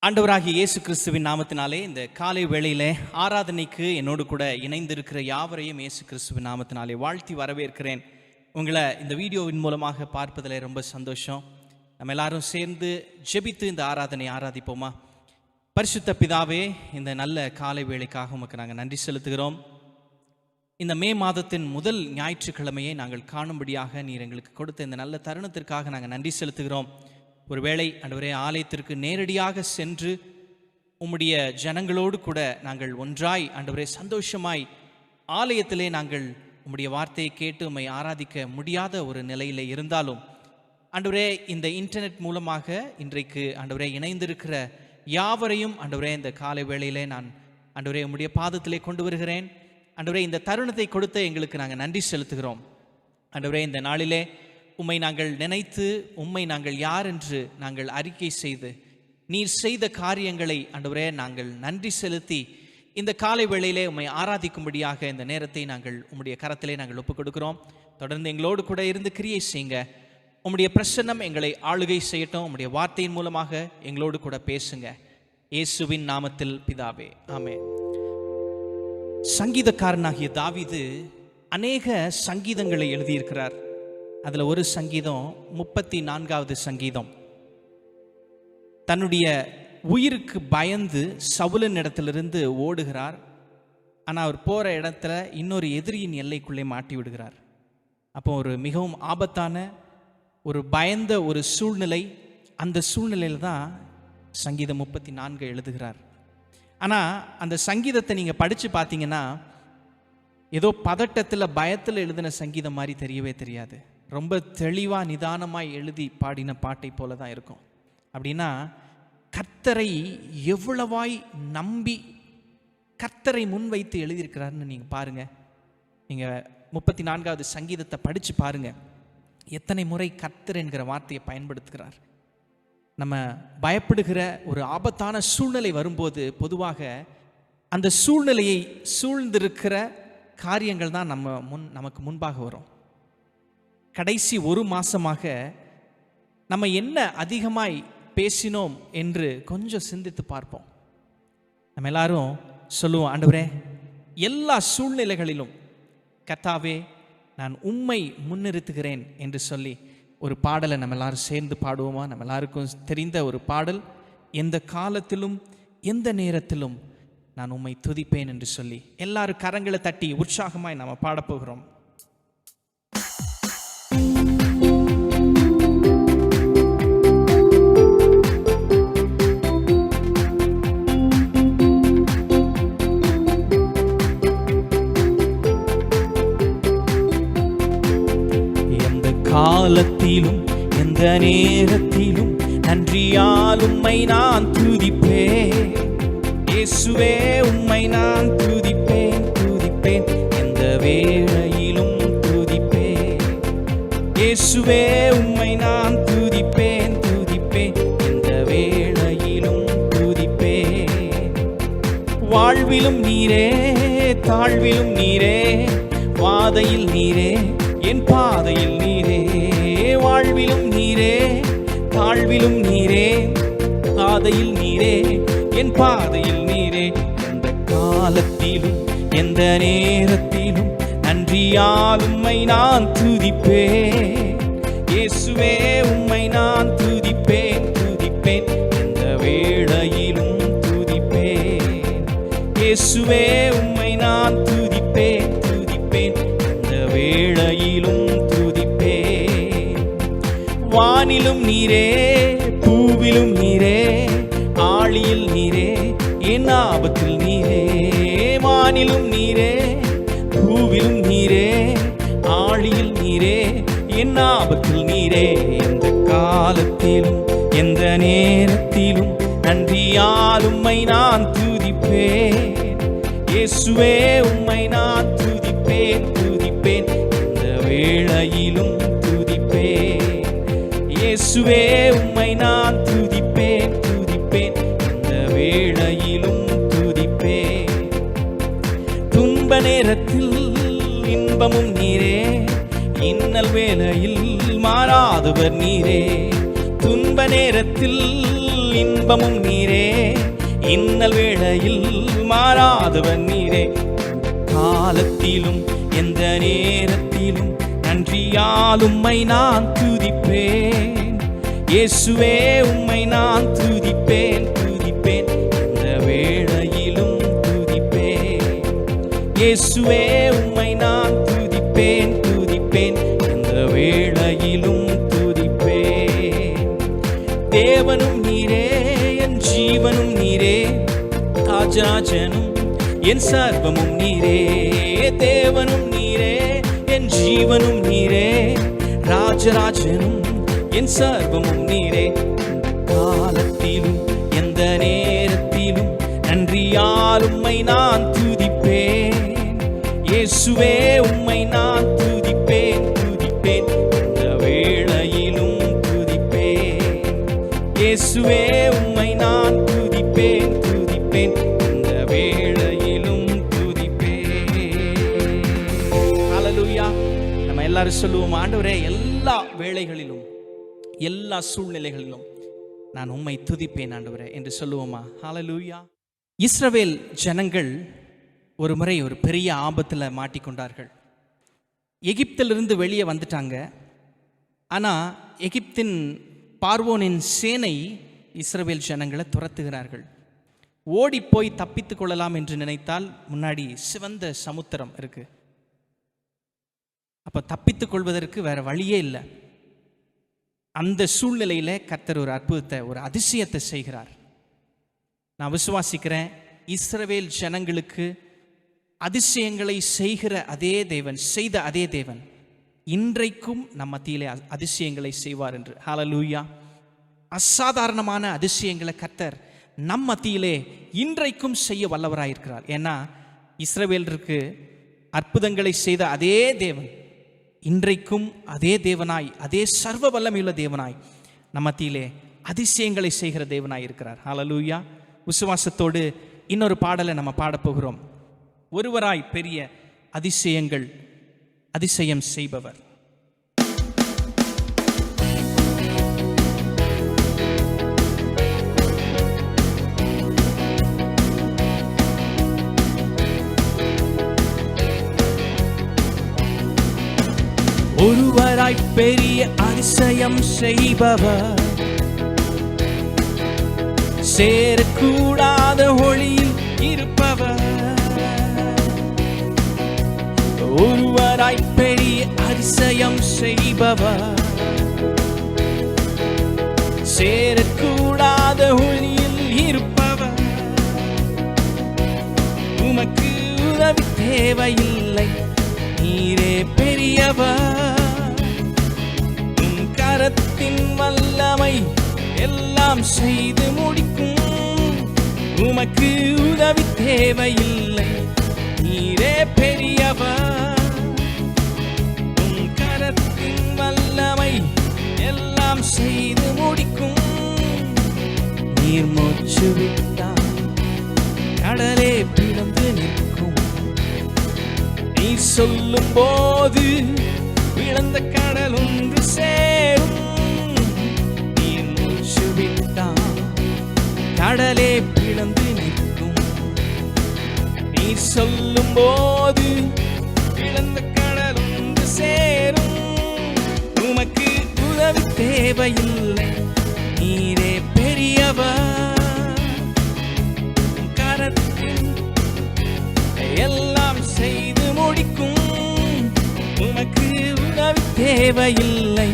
ஆண்டவராகிய இயேசு கிறிஸ்துவின் நாமத்தினாலே இந்த காலை வேளையிலே ஆராதனைக்கு என்னோடு கூட இணைந்திருக்கிற யாவரையும் இயேசு கிறிஸ்துவின் நாமத்தினாலே வாழ்த்தி வரவேற்கிறேன். உங்களை இந்த வீடியோவின் மூலமாக பார்ப்பதில் ரொம்ப சந்தோஷம். நம்ம எல்லாரும் சேர்ந்து ஜெபித்து இந்த ஆராதனை ஆராதிப்போமா? பரிசுத்த பிதாவே, இந்த நல்ல காலை வேளைக்காக உமக்கு நாங்கள் நன்றி செலுத்துகிறோம். இந்த மே மாதத்தின் முதல் ஞாயிற்றுக்கிழமையை நாங்கள் காணும்படியாக நீர் எங்களுக்கு கொடுத்த இந்த நல்ல தருணத்திற்காக நாங்கள் நன்றி செலுத்துகிறோம். ஒருவேளை ஆண்டவரே ஆலயத்திற்கு நேரடியாக சென்று உம்முடைய ஜனங்களோடு கூட நாங்கள் ஒன்றாய் ஆண்டவரே சந்தோஷமாய் ஆலயத்திலே நாங்கள் உம்முடைய வார்த்தையை கேட்டு உம்மை ஆராதிக்க முடியாத ஒரு நிலையில் இருந்தாலும் ஆண்டவரே இந்த இன்டர்நெட் மூலமாக இன்றைக்கு ஆண்டவரே இணைந்திருக்கிற யாவரையும் ஆண்டவரே இந்த காலை வேளையிலே நான் ஆண்டவரே உம்முடைய பாதத்திலே கொண்டு வருகிறேன். ஆண்டவரே இந்த தருணத்தை கொடுத்த எங்களுக்கு நாங்கள் நன்றி செலுத்துகிறோம். ஆண்டவரே இந்த நாளிலே உம்மை நாங்கள் நினைத்து உம்மை நாங்கள் யார் என்று நாங்கள் அறிக்கை செய்து நீர் செய்த காரியங்களை ஆண்டவரே நாங்கள் நன்றி செலுத்தி இந்த காலை வேளையிலே உம்மை ஆராதிக்கும்படியாக இந்த நேரத்தை நாங்கள் உம்முடைய கரத்திலே நாங்கள் ஒப்புக் கொடுக்கிறோம். தொடர்ந்து எங்களோடு கூட இருந்து கிரியை செய்யுங்க. உம்முடைய பிரசன்னம் எங்களை ஆளுகை செய்யட்டும். உம்முடைய வார்த்தையின் மூலமாக எங்களோடு கூட பேசுங்க. இயேசுவின் நாமத்தில் பிதாவே, ஆமென். சங்கீதக்காரனாகிய தாவீது அநேக சங்கீதங்களை எழுதியிருக்கிறார். அதில் ஒரு சங்கீதம் 34வது சங்கீதம். தன்னுடைய உயிருக்கு பயந்து சவுலின் இடத்திலிருந்து ஓடுகிறார். ஆனால் அவர் போகிற இடத்துல இன்னொரு எதிரியின் எல்லைக்குள்ளே மாட்டி விடுகிறார். அப்போ ஒரு மிகவும் ஆபத்தான ஒரு பயந்த ஒரு சூழ்நிலை. அந்த சூழ்நிலையில் தான் சங்கீதம் 34 எழுதுகிறார். ஆனால் அந்த சங்கீதத்தை நீங்கள் படித்து பார்த்தீங்கன்னா ஏதோ பதட்டத்தில் பயத்தில் எழுதின சங்கீதம் மாதிரி தெரியவே தெரியாது. ரொம்ப தெளிவாக நிதானமாக எழுதி பாடின பாட்டை போல தான் இருக்கும். அப்படின்னா கர்த்தரை எவ்வளவாய் நம்பி கர்த்தரை முன்வைத்து எழுதியிருக்கிறாருன்னு நீங்கள் பாருங்கள். நீங்கள் 34வது சங்கீதத்தை படித்து பாருங்கள். எத்தனை முறை கர்த்தர் என்கிற வார்த்தையை பயன்படுத்துகிறார். நம்ம பயப்படுகிற ஒரு ஆபத்தான சூழ்நிலை வரும்போது பொதுவாக அந்த சூழ்நிலையை சூழ்ந்திருக்கிற காரியங்கள் தான் நமக்கு முன்பாக வரும். கடைசி ஒரு மாதமாக நம்ம என்ன அதிகமாய் பேசினோம் என்று கொஞ்சம் சிந்தித்து பார்ப்போம். நம்ம எல்லாரும் சொல்லுவோம், ஆண்டவரே எல்லா சூழ்நிலைகளிலும் கர்த்தாவே நான் உம்மை முன்னிறுத்துகிறேன் என்று சொல்லி ஒரு பாடலை நம்ம எல்லாரும் சேர்ந்து பாடுவோமா? நம்ம எல்லாருக்கும் தெரிந்த ஒரு பாடல், எந்த காலத்திலும் எந்த நேரத்திலும் நான் உம்மை துதிப்பேன் என்று சொல்லி எல்லாரும் கரங்களை தட்டி உற்சாகமாய் நாம் பாடப்போகிறோம். காலத்திலும் எந்த நேரத்திலும் நன்றியால் உம்மை நான் துதிப்பேன். இயேசுவே உம்மை நான் துதிப்பேன் துதிப்பேன், எந்த வேளையிலும் துதிப்பேன். இயேசுவே உம்மை நான் துதிப்பேன் துதிப்பேன், எந்த வேளையிலும் துதிப்பேன். வாழ்விலும் நீரே தாழ்விலும் நீரே, வாதையில் நீரே என் பாதையில் நீரே. வாழ்விலும் நீரே தாழ்விலும் நீரே, பாதையில் நீரே என் பாதையில் நீரே. எந்த காலத்திலும் எந்த நேரத்திலும் நன்றியால் உம்மை நான் துதிப்பேன். இயேசுவே உம்மை நான் துதிப்பேன் துதிப்பேன், எந்த வேளையிலும் துதிப்பேன். இயேசுவே உம்மை நான் துதிப்பேன் துதிப்பேன், எந்த வேளையிலும் துதிப்பேன். வானிலும் நீரே பூவிலும் நீரே, ஆழியில் நீரே என் ஆபத்தில் நீரே. வானிலும் நீரே பூவிலும் நீரே, ஆழியில் நீரே என் ஆபத்தில் நீரே. எந்த காலத்திலும் எந்த நேரத்திலும் நன்றியால் உம்மை நான் துதிப்பேன். இயேசுவே உம்மை நான் துதிப்பேன் துதிப்பேன், எந்த வேளையிலும் துதிப்பேன். இயேசுவே உம்மை நான் துதிப்பேன் துதிப்பேன், எந்த வேளையிலும் துதிப்பேன். துன்ப நேரத்தில் இன்பமும் நீரே, இன்னல் வேளையில் மாறாதவர் நீரே. துன்ப நேரத்தில் இன்பமும் நீரே, இன்னல் வேளையில் மாறாதவர் நீரே. காலத்திலும் எந்த நேரத்திலும் நன்றியால் உம்மை நான் துதிப்பேன். இயேசுவே உம்மை நான் துதிப்பேன், துதிப்பேன், எந்த வேளையிலும் துதிப்பேன். இயேசுவே உம்மை நான் துதிப்பேன், துதிப்பேன், எந்த வேளையிலும் துதிப்பேன். தேவனும் நீரே, என் ஜீவனும் நீரே, ராஜராஜனும் என் சர்வமும் நீரே. தேவனும் நீரே, என் ஜீவனும் நீரே, ராஜராஜனும் என் சர்வமும் நீரே. காலத்திலும் எந்த நேரத்திலும் நன்றியால் உம்மை நான் துதிப்பேன். இயேசுவே உம்மை நான் துதிப்பேன், துதிப்பேன், எந்த வேளையிலும் துதிப்பேன். இயேசுவே உம்மை நான் துதிப்பேன், துதிப்பேன், எந்த வேளையிலும் துதிப்பேன். ஹல்லேலூயா. நம்ம எல்லாரும் சொல்லுவோம், ஆண்டவரே எல்லா வேளைகளிலும் எல்லா சூழ்நிலைகளிலும் நான் உம்மை துதிப்பேன் ஆண்டவரே என்று சொல்லுவோமா? ஹல்லேலூயா. இஸ்ரவேல் ஜனங்கள் ஒரு முறை ஒரு பெரிய ஆபத்தில் மாட்டிக்கொண்டார்கள். எகிப்திலிருந்து வெளியே வந்துட்டாங்க. ஆனால் எகிப்தின் பார்வோனின் சேனை இஸ்ரவேல் ஜனங்களை துரத்துகிறார்கள். ஓடி போய் தப்பித்து கொள்ளலாம் என்று நினைத்தால் முன்னாடி சிவந்த சமுத்திரம் இருக்கு. அப்போ தப்பித்துக் கொள்வதற்கு வேற வழியே இல்லை. அந்த சூழ்நிலையில் கர்த்தர் ஒரு அற்புதத்தை, ஒரு அதிசயத்தை செய்கிறார். நான் விசுவாசிக்கிறேன், இஸ்ரவேல் ஜனங்களுக்கு அதிசயங்களை செய்கிற அதே தேவன், செய்த அதே தேவன் இன்றைக்கும் நம்ம மத்தியிலே அதிசயங்களை செய்வார் என்று. ஹல்லேலூயா. அசாதாரணமான அதிசயங்களை கர்த்தர் நம் மத்தியிலே இன்றைக்கும் செய்ய வல்லவராயிருக்கிறார். ஏன்னா இஸ்ரவேலருக்கு அற்புதங்களை செய்த அதே தேவன் இன்றைக்கும் அதே தேவனாய், அதே சர்வ வல்லமையுள்ள தேவனாய் நம் மத்தியிலே அதிசயங்களை செய்கிற தேவனாய் இருக்கிறார். ஹல்லேலூயா. விசுவாசத்தோடு இன்னொரு பாடலை நம்ம பாடப்போகிறோம். ஒருவராய் பெரிய அதிசயங்கள், அதிசயம் செய்பவர். ஒருவராய் பெரிய அதிசயம் செய்பவர், சேரக்கூடாத ஒளியில் இருப்பவர். ஒருவராய் பெரிய அதிசயம் செய்பவர், சேரக்கூடாத ஒளியில் இருப்பவர். உமக்கு உதவி தேவையில்லை, நீரே பெரியவர். உம் கரத்தின் வல்லமை எல்லாம் செய்து முடிக்கும். உமக்கு உதவி தேவையில்லை, நீரே பெரியவர். உம் கரத்தின் வல்லமை எல்லாம் செய்து முடிக்கும். நீர் மூச்சு விட்டால் கடலே பிளந்து நிற்கும். நீ சொல்லும் போது பிளந்த கடல் ஒன்று சேரும். நீர் மூச்சு விட்டால் கடலே பிளந்து நிற்கும். நீ சொல்லும் போது பிளந்த கடல் ஒன்று சேரும். உமக்கு உதவி தேவையில்லை, நீரே பெரியவர். கரத்தின் எல்லாம் செய்து முடிக்கும். உமக்கு உதவி தேவையில்லை,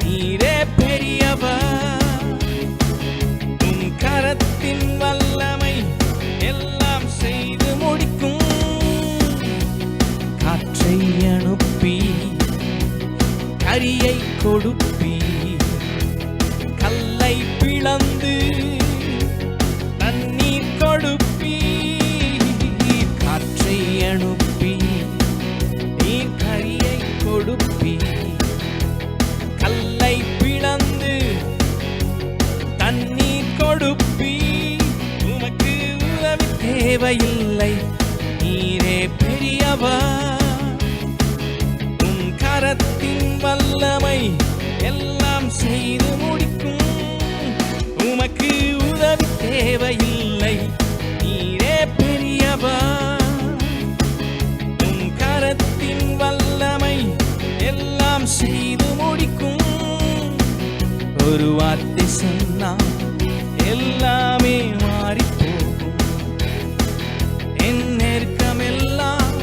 நீரே பெரியவர். உம் கரத்தின் வல்லமை எல்லாம் செய்து முடிக்கும். காற்றை அனுப்பி கரியை கொடுப்பி, கல்லை பிளந்து தண்ணீர் கொடுப்பி. காற்றை அனுப்பி நீர் கரியை கொடுப்பி, கல்லை பிளந்து தண்ணீர் கொடுப்பி. உமக்கு உதவி தேவையில்லை, நீரே பெரியவர். உம் கரத்தின் வல்லமை எல்லாம் செய்து முடிக்கும். உமக்கு உதவி தேவையில்லை, நீரே பெரியவர். உம் கரத்தின் வல்லமை எல்லாம் செய்து முடிக்கும். ஒரு வார்த்தை சொன்னால் எல்லாமே மாறி போகும். என் நெருக்கமெல்லாம்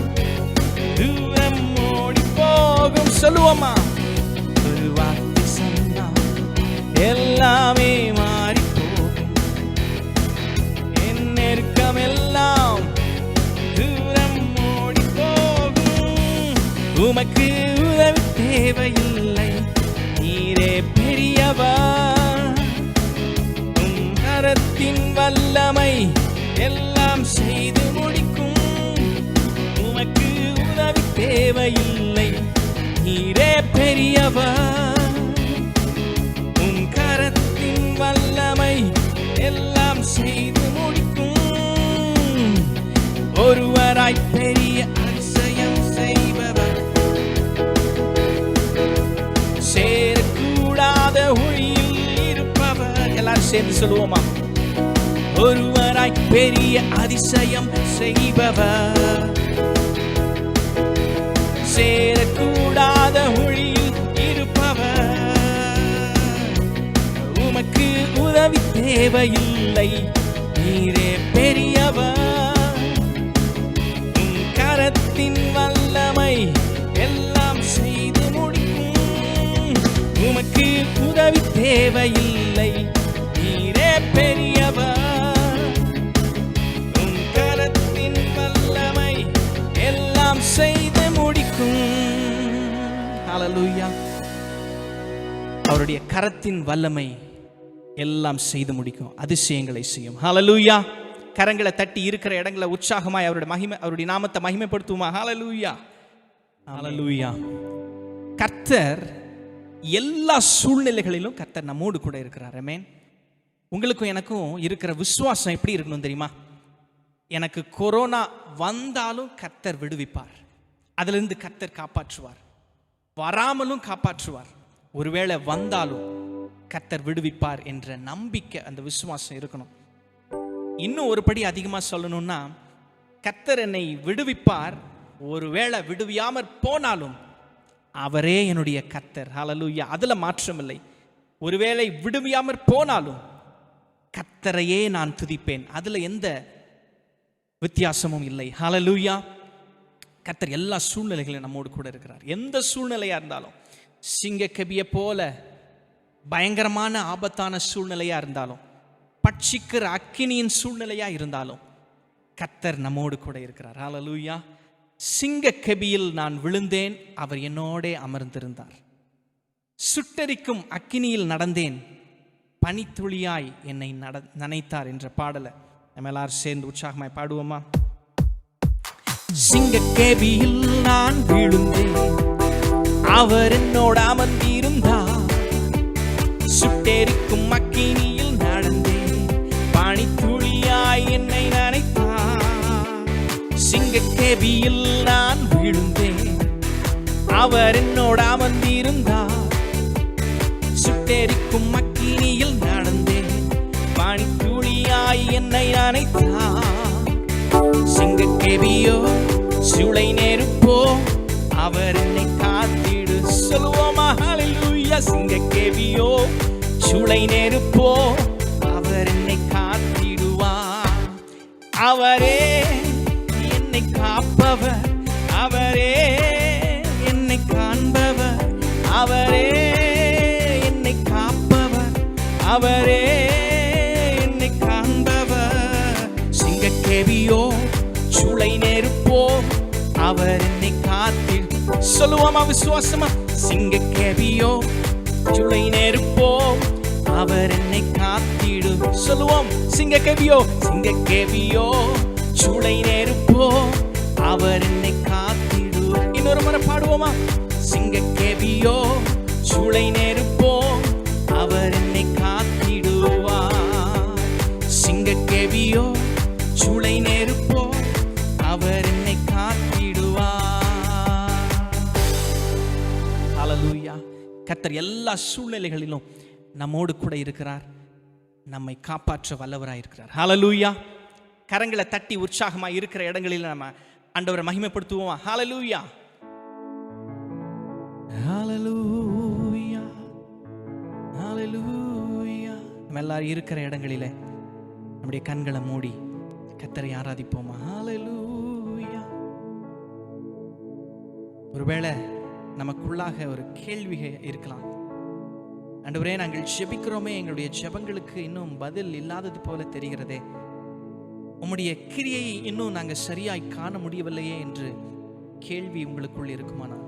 தூரம் ஓடி போகும். சொல்லுவோமா? ஒரு வார்த்தை சொன்னால் எல்லாமே மாறி போகும். என் நெருக்கமெல்லாம் தூரம் ஓடி போகும். உமக்கு உதவி தேவையில்லை, நீரே பெரியவர். உம் கரத்தின் வல்லமை எல்லாம் செய்து முடிக்கும். உமக்கு உதவி தேவையில்லை, நீரே பெரியவர். உம் கரத்தின் வல்லமை எல்லாம் செய்து முடிக்கும். ஒருவராய் பெரிய அதிசயம் செய்பவர், சேரக்கூடாத ஒளியில் இருப்பவர். எல்லாரும் சேர்ந்து சொல்லுவோமா? ஒருவராய் பெரிய அதிசயம் செய்பவர், சேரக்கூடாத ஒளியில் இருப்பவர். உமக்கு உதவி தேவையில்லை, நீரே பெரியவர். உம் கரத்தின் வல்லமை எல்லாம் செய்து முடிக்கும். உமக்கு உதவி தேவையில்லை, நீரே பெரியவர். உம் கரத்தின் வல்லமை எல்லாம் செய்து முடிக்கும். ஹல்லேலூயா. அவருடைய கரத்தின் வல்லமை எல்லாம் செய்து முடிக்கும், அதிசயங்களை செய்யும். ஹல்லேலூயா. கரங்களை தட்டி இருக்கிற இடங்களை உற்சாகமாய் அவருடைய நாமத்தை மகிமைப்படுத்துமா? ஹல்லேலூயா, ஹல்லேலூயா. கர்த்தர் எல்லா சூழ்நிலைகளிலும் கர்த்தர் நம்மோடு கூட இருக்கிறார். ஆமென். உங்களுக்கும் எனக்கும் இருக்கிற விசுவாசம் எப்படி இருக்கணும் தெரியுமா? எனக்கு கொரோனா வந்தாலும் கர்த்தர் விடுவிப்பார், அதிலிருந்து கர்த்தர் காப்பாற்றுவார். வராமலும் காப்பாற்றுவார், ஒருவேளை வந்தாலும் கர்த்தர் விடுவிப்பார் என்ற நம்பிக்கை, அந்த விசுவாசம் இருக்கணும். இன்னும் ஒரு படி அதிகமாக சொல்லணும்னா, கர்த்தர் என்னை விடுவிப்பார். ஒருவேளை விடுவியாமற் போனாலும் அவரே என்னுடைய கர்த்தர். ஹல்லேலூயா. அதுல மாற்றம் இல்லை. ஒருவேளை விடுவியாமற் போனாலும் கர்த்தரையே நான் துதிப்பேன், அதுல எந்த வித்தியாசமும் இல்லை. ஹல்லேலூயா. கர்த்தர் எல்லா சூழ்நிலைகளிலும் நம்மோடு கூட இருக்கிறார். எந்த சூழ்நிலையா இருந்தாலும், சிங்கக்கபியை போல பயங்கரமான ஆபத்தான சூழ்நிலையா இருந்தாலும், பட்சிக்கிற அக்கினியின் சூழ்நிலையா இருந்தாலும், கர்த்தர் நம்மோடு கூட இருக்கிறார். ஹல்லேலூயா. சிங்கக்கபியில் நான் விழுந்தேன், அவர் என்னோடே அமர்ந்திருந்தார். சுட்டரிக்கும் அக்கினியில் நடந்தேன், பனித்துளியாய் என்னை நனைத்தார் என்ற பாடலை நம்ம எல்லாரும் சேர்ந்து உற்சாகமாய் பாடுவோமா? சிங்கக்கேபியில் நான் விழுந்தேன், அவர் என்னோட அமர்ந்திருந்தார். சுட்டெரிக்கும் அக்கினியில் நடந்தேன், பனித்துளியாய் என்னை நனைத்தார். சிங்கக்கேபியில் நான் விழுந்தேன், அவர் என்னோட அமர்ந்திருந்தார். சுட்டெரிக்கும் அக்கினியில் நடந்தேன், பனித்துளியாய் என்னை நனைத்தார். சிங்கக்கேபியோ சூளை நெருப்போ, அவர் என்னை காத்திடு. சொல்லுவோமா? ஹல்லேலூயா. சிங்கக்கேபியோ சூளை நெருப்போ, அவர் என்னை காத்திடுவார். அவரே என்னை காப்பவர், அவரே என்னை காண்பவர், அவரே என்னை காப்பவர், அவரே என்னை காண்பவர். சிங்கக்கேபியோ சூளை நெருப்போ, அவர் என்னை காத்திடு. சொல்லுவோமா விசுவாசமா? சிங்கக்கேபியோ சூளை நெருப்போ, அவர் என்னை காத்திடு. சொல்லுவோம். சிங்கக்கேபியோ, சிங்கக்கேபியோ சூளை நெருப்போ, அவர் என்னை காத்திடு. இன்னொரு முறை பாடுவோமா? சிங்கக்கேபியோ சூளை நெருப்போ, அவர் என்னை காத்திடுவார். சிங்கக்கேபியோ சூளை நெருப்போ, அவர் என்னை காத்திடுவார். ஹல்லேலூயா. கர்த்தர் எல்லா சூழ்நிலைகளிலும் நம்மோடு கூட இருக்கிறார். நம்மை காப்பாற்ற வல்லவராய் இருக்கிறார். ஹல்லேலூயா. கரங்களை தட்டி உற்சாகமாக இருக்கிற இடங்களில் நம்ம ஆண்டவரை மகிமைப்படுத்துவோமா? ஹல்லேலூயா, ஹல்லேலூயா, ஹல்லேலூயா. நம்ம எல்லாரும் இருக்கிற இடங்களிலே நம்முடைய கண்களை மூடி கர்த்தரை ஆராதிப்போமா? ஹல்லேலூயா. ஒருவேளை நமக்குள்ளாக ஒரு கேள்வி இருக்கலாம். ஆண்டவரே, நாங்கள் ஜெபிக்கிறோமே, எங்களுடைய ஜெபங்களுக்கு இன்னும் பதில் இல்லாதது போல தெரிகிறதே, உம்முடைய கிரியை இன்னும் நாங்கள் சரியாய் காண முடியவில்லையே என்று கேள்வி உங்களுக்குள் இருக்குமானால்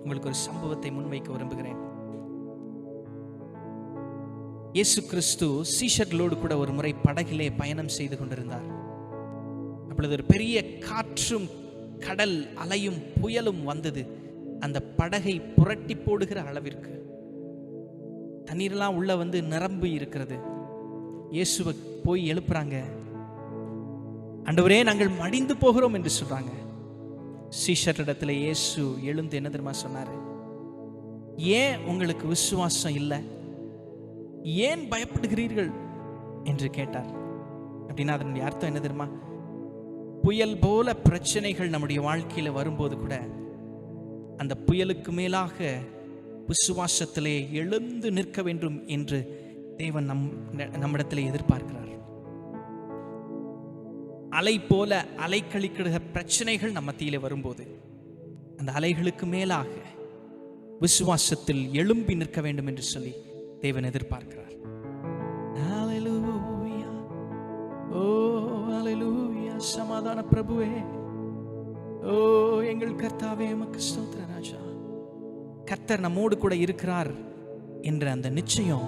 உங்களுக்கு ஒரு சம்பவத்தை முன்வைக்க விரும்புகிறேன். இயேசு கிறிஸ்து சீஷர்களோடு கூட ஒரு முறை படகிலே பயணம் செய்து கொண்டிருந்தார். அப்பொழுது ஒரு பெரிய காற்றும் கடல் அலையும் புயலும் வந்தது. அந்த படகை புரட்டி போடுகிற அளவிற்கு தண்ணீரெல்லாம் உள்ள வந்து நிரம்பி இருக்கிறது. இயேசுவை போய் எழுப்புறாங்க. ஆண்டவரே, நாங்கள் மடிந்து போகிறோம் என்று சொல்றாங்க. சீஷரிடத்துல இயேசு எழுந்து என்ன தெரியுமா சொன்னாரு? ஏன் உங்களுக்கு விசுவாசம் இல்லை? ஏன் பயப்படுகிறீர்கள் என்று கேட்டார். அப்படின்னா அதனுடைய அர்த்தம் என்ன தெரியுமா? புயல் போல பிரச்சனைகள் நம்முடைய வாழ்க்கையில வரும்போது கூட அந்த புயலுக்கு மேலாக விசுவாசத்திலே எழுந்து நிற்க வேண்டும் என்று தேவன் நம்மிடத்திலே எதிர்பார்க்கிறார். அலை போல அலைக்கழிக்கிற பிரச்சனைகள் நம்ம மத்தியிலே வரும்போது அந்த அலைகளுக்கு மேலாக விசுவாசத்தில் எழும்பி நிற்க வேண்டும் என்று சொல்லி தேவன் எதிர்பார்க்கிறார். ஹல்லேலூயா, ஓ ஹல்லேலூயா. சமாதான பிரபுவே, ஓ எங்கள் கர்த்தாவே, உமக்கு ஸ்தோத்திரம் ராஜா. கர்த்தர் நம்மோடு கூட இருக்கிறார் என்ற அந்த நிச்சயம்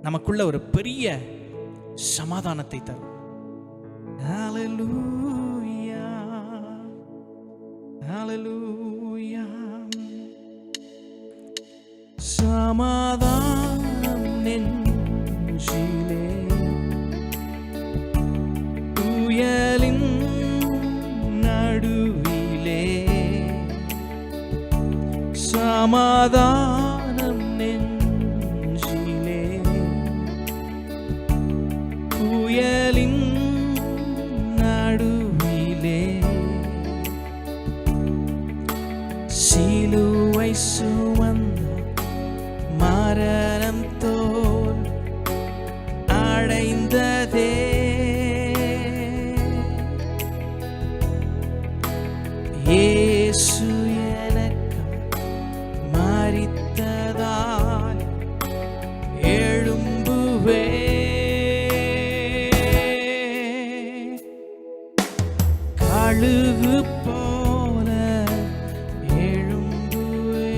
நமக்குள்ள ஒரு பெரிய சமாதானத்தை தரும். ஹல்லேலூயா, ஹல்லேலூயா. சமாதானம் நெஞ்சிலே புயலின் நடுவிலே, சமாதானம் நெஞ்சிலே புயலின் நடுவிலே, சிலுவை சுமந்த மரணம் தோல் அடைந்ததே, இயேசு எனக்கு மரித்ததால் எழும்புவே, கழுகு போல எழும்புவே,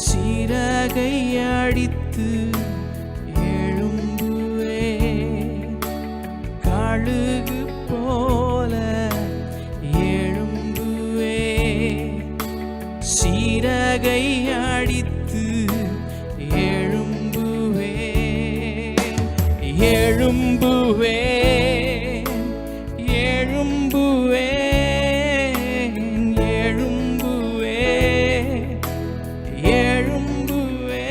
சிறகை அடித்து எழும்புவே, கழுகு போல எழும்புவே, சிறகை அடித்து எழும்புவே, எழும்புவே, எழும்புவே, எழும்புவே, எழும்புவே.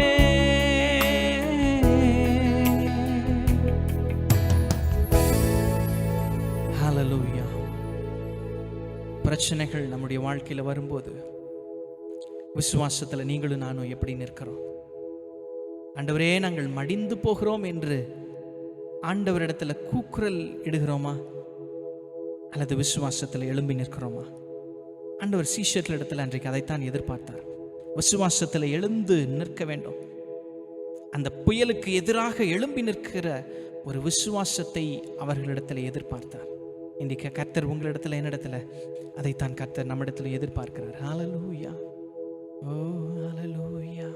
ஹல்லேலூயா. பிரச்சனைகள் நம்முடைய வாழ்க்கையில வரும்போது விசுவாசத்துல நீங்களும் நானும் எப்படி நிற்கிறோம்? ஆண்டவரே, நாங்கள் மடிந்து போகிறோம் என்று ஆண்டவரிடத்துல கூக்குரல் இடுகிறோமா, அல்லது விசுவாசத்தில் எழும்பி நிற்கிறோமா? ஆண்டவர் சீஷர்கள் இடத்துல அன்றைக்கு அதைத்தான் எதிர்பார்த்தார். விசுவாசத்தில் எழுந்து நிற்க வேண்டும். அந்த புயலுக்கு எதிராக எழும்பி நிற்கிற ஒரு விசுவாசத்தை அவர்களிடத்தில் எதிர்பார்த்தார். இன்றைக்கு கர்த்தர் உங்களிடத்துல என்னிடத்துல அதைத்தான் கர்த்தர் நம்மிடத்துல எதிர்பார்க்கிறார். ஹல்லேலூயா, ஓ ஹல்லேலூயா,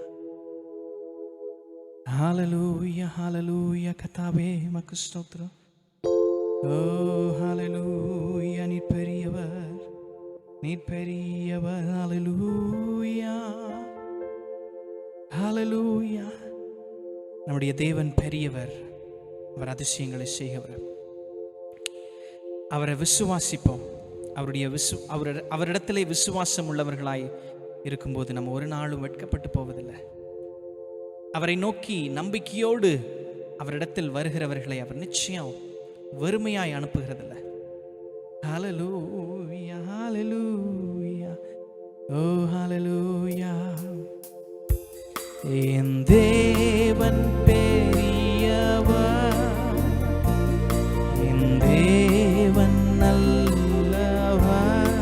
ஹல்லேலூயா, ஹல்லேலூயா. கர்த்தாவே, உமக்கு ஸ்தோத்திரம். ஓ ஹல்லேலூயா. நீர் பெரியவர், நீர் பெரியவர். ஹல்லேலூயா, ஹல்லேலூயா. நம்முடைய தேவன் பெரியவர், அவர் அதிசயங்களை செய்கிறவர். அவரை விசுவாசிப்போம். அவரிடத்திலே விசுவாசம் உள்ளவர்களாய் இருக்கும்போது நம்ம ஒரு நாளும் வெட்கப்பட்டு போவதில்லை. அவரை நோக்கி நம்பிக்கையோடு அவரிடத்தில் வருகிறவர்களை அவர் நிச்சயம் வெறுமையாய் அனுப்புகிறதில்ல. ஹல்லேலூயா, ஹல்லேலூயா, ஓ ஹல்லேலூயா. என் தேவன் பெரியவர், என் தேவன் நல்லவர்,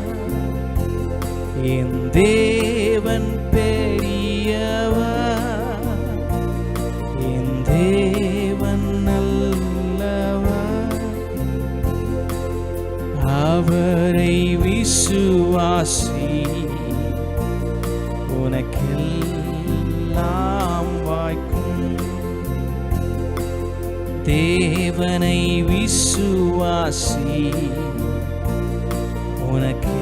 என் தேவன் பெரியவர், என் தேவன் நல்லவர். அவரை விசுவாசி, உனக்கெல்லாம் வாய்க்கும். தேவனை விசுவாசி, உனக்கெல்லாம்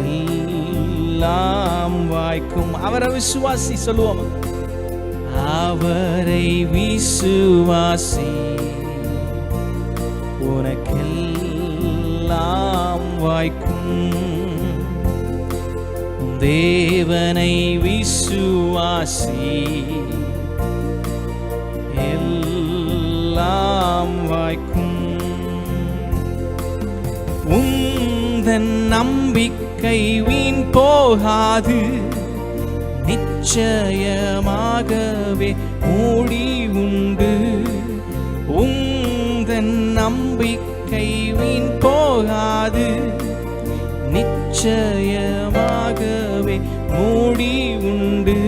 வாய்க்கும். அவரை விசுவாசி சொல்லுவோம். அவரை விசுவாசி, உனக்கெல்லாம் வாய்க்கும். தேவனை விசுவாசி, எல்லாம் வாய்க்கும். உந்தன் நம்பிக்கை வீண் போகாது, நிச்சயமாகவே மூடி உண்டு. உந்தன் நம்பிக்கை வீண் போகாது, நிச்சயமாகவே மூடி உண்டு.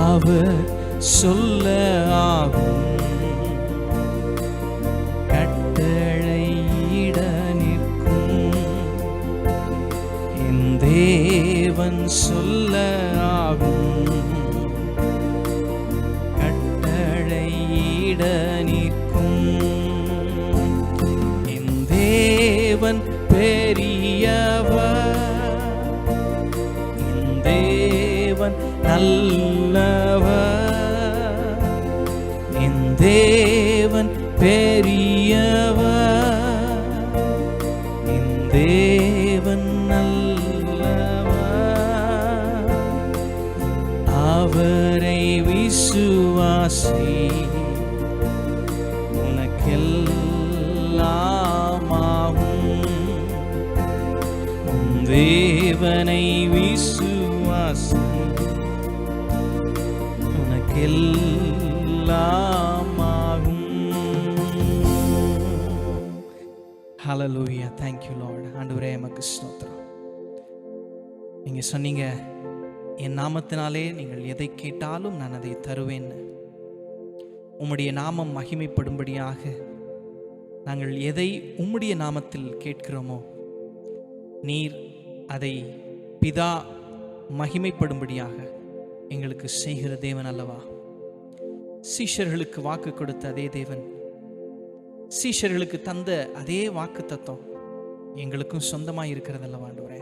அவர் சொல்ல ஆகும், கட்டளையிட நிற்கும். என் தேவன் சொல்ல ஆகும், கட்டளையிட நிற்கும். என் தேவன் பெரியவர், என் தேவன் நல்லவர், என் தேவன் பெரியவர், என் தேவன் நல்லவர். அவரை விசுவாசி, உனக்கெல்லாம் ஆகும். தேவனை விசுவாசி, உனக்கெல்லாம் ஆகும். ஹல்லேலூயா. Thank you Lord. ஆண்டவரே உமக்கு ஸ்தோத்திரம். நீங்க சொன்னீங்க, என் நாமத்தினாலே நீங்கள் எதை கேட்டாலும் நான் அதை தருவேன். உம்முடைய நாமம் மகிமைப்படும்படியாக நாங்கள் எதை உம்முடைய நாமத்தில் கேட்கிறோமோ, நீர் அதை பிதா மகிமைப்படும்படியாக எங்களுக்கு செய்கிற தேவன் அல்லவா? சீஷர்களுக்கு வாக்கு கொடுத்த அதே தேவன், சீஷர்களுக்கு தந்த அதே வாக்கு தத்துவம் எங்களுக்கும் சொந்தமாக இருக்கிறது அல்லவா ஆண்டவரே?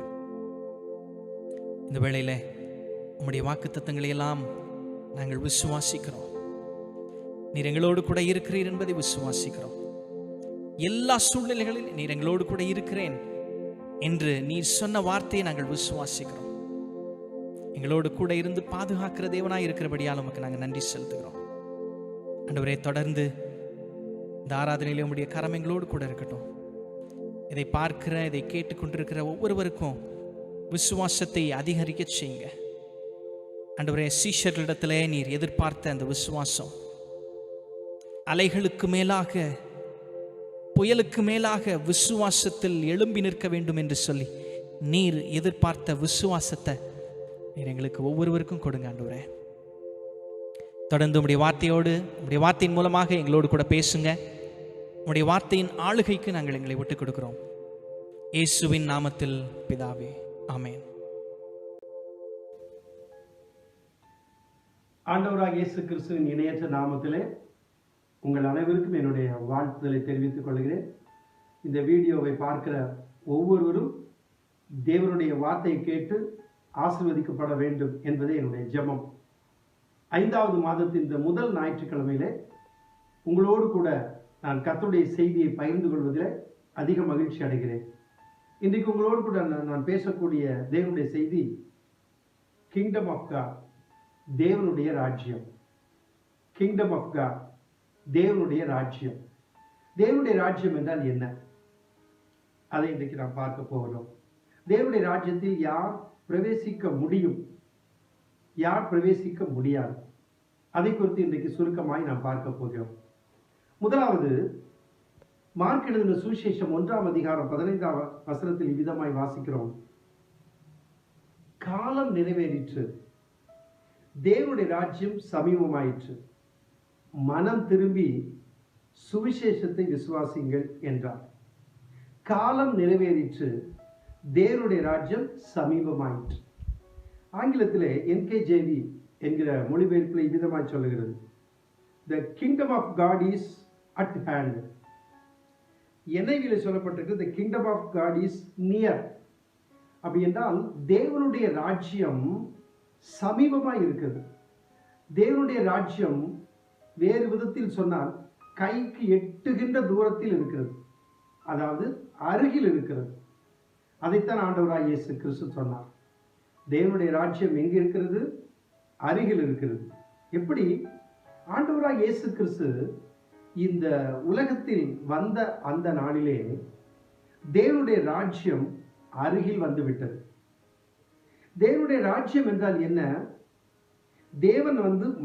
இந்த வேளையில் உம்முடைய வாக்கு தத்தங்களை எல்லாம் நாங்கள் விசுவாசிக்கிறோம். நீர் எங்களோடு கூட இருக்கிறீர் என்பதை விசுவாசிக்கிறோம். எல்லா சூழ்நிலைகளிலும் நீர் எங்களோடு கூட இருக்கிறேன் என்று நீர் சொன்ன வார்த்தையை நாங்கள் விசுவாசிக்கிறோம். எங்களோடு கூட இருந்து பாதுகாக்கிற தேவனாய் இருக்கிறபடியால் உமக்கு நாங்கள் நன்றி செலுத்துகிறோம். ஆண்டவரே, தொடர்ந்து இந்த ஆராதனையிலே உம்முடைய கரம் எங்களோடு கூட இருக்கட்டும். இதை பார்க்கிற, இதை கேட்டுக்கொண்டிருக்கிற ஒவ்வொருவருக்கும் விசுவாசத்தை அதிகரிக்க செய்யுங்க. ஆண்டவரே, சீஷர்களிடத்திலே நீர் எதிர்பார்த்த அந்த விசுவாசம், அலைகளுக்கு மேலாக, புயலுக்கு மேலாக விசுவாசத்தில் எழும்பி நிற்க வேண்டும் என்று சொல்லி நீர் எதிர்பார்த்த விசுவாசத்தை நீர் எங்களுக்கு ஒவ்வொருவருக்கும் கொடுங்க ஆண்டவரே. தொடர்ந்து உம்முடைய வார்த்தையோடு, உம்முடைய வார்த்தையின் மூலமாக எங்களோடு கூட பேசுங்க. உம்முடைய வார்த்தையின் ஆளுகைக்கு நாங்கள் எங்களை விட்டுக் கொடுக்கிறோம். இயேசுவின் நாமத்தில் பிதாவே, ஆமென். ஆண்டவராக இயேசு கிறிஸ்துவின் இணையற்ற நாமத்திலே உங்கள் அனைவருக்கும் என்னுடைய வாழ்த்துதலை தெரிவித்துக் கொள்கிறேன். இந்த வீடியோவை பார்க்கிற ஒவ்வொருவரும் தேவனுடைய வார்த்தையை கேட்டு ஆசீர்வதிக்கப்பட வேண்டும் என்பதே என்னுடைய ஜெபம். 5வது மாதத்தின் இந்த முதல் ஞாயிற்றுக்கிழமையிலே உங்களோடு கூட நான் கர்த்தருடைய செய்தியை பகிர்ந்து கொள்வதில் அதிக மகிழ்ச்சி அடைகிறேன். இன்றைக்கு உங்களோடு கூட நான் பேசக்கூடிய தேவனுடைய செய்தி கிங்டம் ஆஃப் காட், தேவனுடைய ராஜ்யம். கிங்டம் ஆஃப் காட், தேவனுடைய ராஜ்யம். தேவனுடைய ராஜ்யம் என்றால் என்ன? அதை இன்றைக்கு நாம் பார்க்க போகிறோம். தேவனுடைய ராஜ்யத்தில் யார் பிரவேசிக்க முடியும், யார் பிரவேசிக்க முடியாது, அதை குறித்து இன்றைக்கு சுருக்கமாய் நாம் பார்க்க போகிறோம். முதலாவது, மார்க் எழுதின சுவிசேஷம் 1ஆம் அதிகாரம் 15ஆம் வசனத்தில் இவ்விதமாய் வாசிக்கிறோம். காலம் நிறைவேறிற்று, தேவனுடைய ராஜ்யம் சமீபமாயிற்று, மனம் திரும்பி சுவிசேஷத்தை விசுவாசிங்கள் என்றார். காலம் நிறைவேறிற்று, தேவனுடைய ராஜ்யம் சமீபமாயிற்று. ஆங்கிலத்திலே NKJV என்கிற மொழிபெயர்ப்பில் இவ்விதமாய் சொல்லுகிறது, The kingdom of God is at hand. NIV சொல்லப்பட்டிருக்கு, The kingdom of God is near. அப்படி என்றால் தேவனுடைய ராஜ்யம் சமீபமாய் இருக்கிறது. தேவனுடைய ராஜ்யம் வேறு விதத்தில் சொன்னால் கைக்கு எட்டுகின்ற தூரத்தில் இருக்கிறது, அதாவது அருகில் இருக்கிறது. அதைத்தான் ஆண்டவராய் இயேசு கிறிஸ்து சொன்னார். தேவனுடைய ராஜ்யம் எங்கே இருக்கிறது? அருகில் இருக்கிறது. எப்படி? ஆண்டவராய் இயேசு கிறிஸ்து இந்த உலகத்தில் வந்த அந்த நாளிலே தேவனுடைய ராஜ்யம் அருகில் வந்துவிட்டது. தேவனுடைய ராஜ்யம் என்றால் என்ன? தேவன்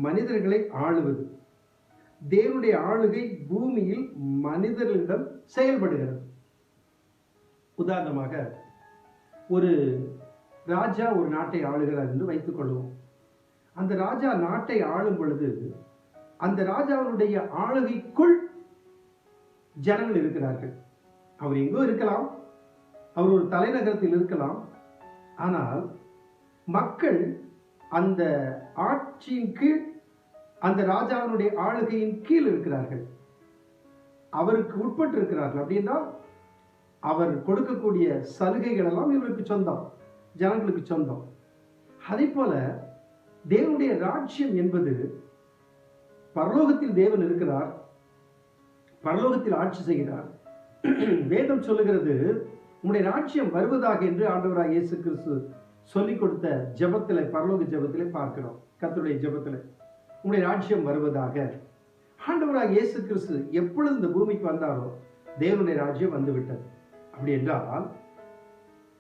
மனிதர்களை ஆளுவது. தேவனுடைய ஆளுகை பூமியில் மனிதர்களிடம் செயல்படுகிறது. உதாரணமாக, ஒரு ராஜா ஒரு நாட்டை ஆளுகிறார் என்று வைத்துக் கொள்வோம். அந்த ராஜா நாட்டை ஆளும் பொழுது அந்த ராஜாவுடைய ஆளுகைக்குள் ஜனங்கள் இருக்கிறார்கள். அவர் எங்கோ இருக்கலாம், அவர் ஒரு தலைநகரத்தில் இருக்கலாம், ஆனால் மக்கள் அந்த ஆட்சியின் கீழ், அந்த ராஜாவினுடைய ஆளுகையின் கீழ் இருக்கிறார்கள், அவருக்கு உட்பட்டு இருக்கிறார்கள். அப்படின்னா அவர் கொடுக்கக்கூடிய சலுகைகள் எல்லாம் இவருக்கு சொந்தம், ஜனங்களுக்கு சொந்தம். அதே போல தேவனுடைய ராஜ்யம் என்பது, பரலோகத்தில் தேவன் இருக்கிறார், பரலோகத்தில் ஆட்சி செய்கிறார். வேதம் சொல்லுகிறது, உம்முடைய ராஜ்யம் வருவதாக என்று ஆண்டவராய் இயேசு கிறிஸ்து சொல்லிக் கொடுத்த ஜெபத்திலே, பரலோக ஜெபத்திலே பார்க்கிறோம். கர்த்தருடைய ஜெபத்திலே உம்முடைய ராஜ்யம் வருவதாக. ஆண்டவராய் இயேசு கிறிஸ்து எப்பொழுது இந்த பூமிக்கு வந்தாரோ தேவனுடைய ராஜ்யம் வந்துவிட்டது. அப்படி என்றால்